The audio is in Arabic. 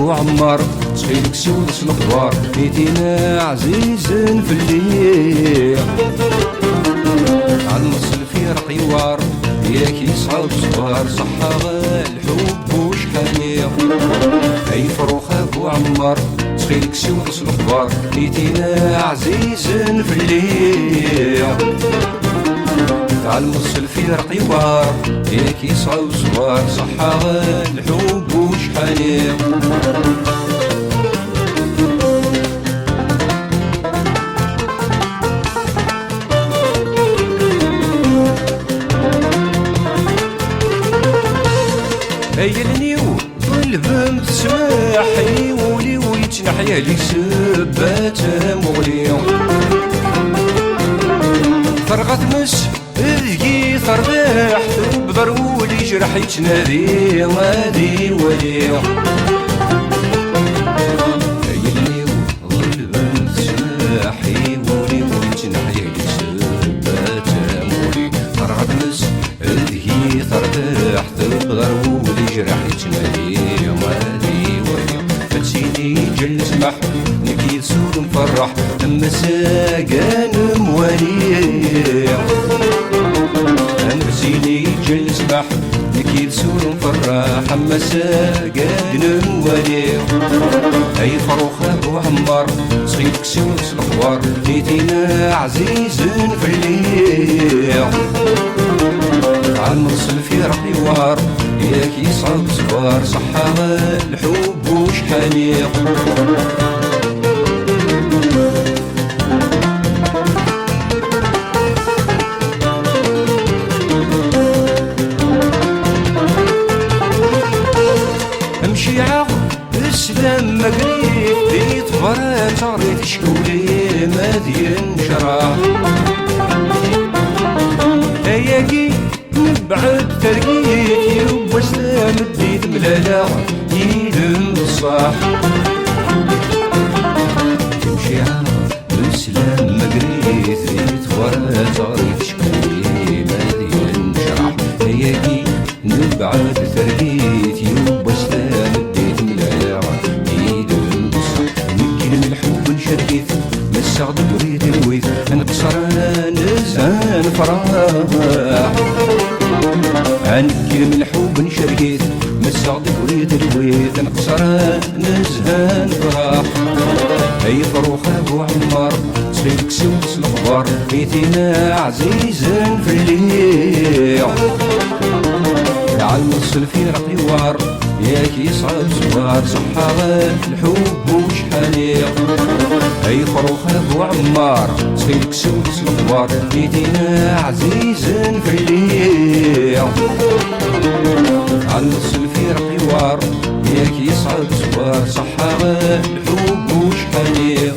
ابو عمار تخيلك سودس الخضوار بيتنا عزيز في الليل عالنص الفيرق يوار ياك يصعب صبار صحة الحب وشحال اي فروخ ابو عمار تخيلك سودس الخضوار بيتنا عزيز في الليل عالنص الفيرق يوار ياك يصعب صبار صحة الحب وشحال هيلنيو والبم تسماحي ولي ويتنحيا لي سبات مغلي فرغت مس ذكي ثرباح بضرولي جرح يتنادي غادي ولي هيلنيو والبم تسماحي ولي ويتنحيا لي سبات مغلي فرغت مس ذكي ثرباح بضرولي جرح يتنادي غادي ولي فتسيني جل سمح نكيد سود مفرح اما ساقان موالي فتسيني جل سمح نكيد سود مفرح اما ساقان موالي اي فروخ ابو عمار صيدك سود الخضوار بيتنا عزيز في الليل عالنص الفيرق يوار ياك يصعب صبار صحة الحب وشحال امشي عقب السلام مقريب بيت فرات عريت شكولي ما دين شرع هياكي نبعد ترقيت يوب سلام الديد ملالا يدم الصاح تمشي عقب السلام مقريت بيت فرات عريت شكولي ما دين شرع هياكي نبعد ترقيت يوب سلام الديد ملالا يدم الصاح نكلم الحب نشركيت مساعد بريد الويت نقصر نزهان فرح عنكلم الحب نشركيت مساعد بريد الويت نقصر نزهان فرح اي فروخ ابو عمار تصيدك سوس الخضار بيتنا عزيز في الليل عالنص الفيرق يوار ياك يصعب صبار صحة الحب وشحال اي فروخ ابو عمار تصيدك سوس الخضار بيتنا عزيز في الليل عالنص الفيرق يوار ياك يصعب صبار صحة الحب وشحال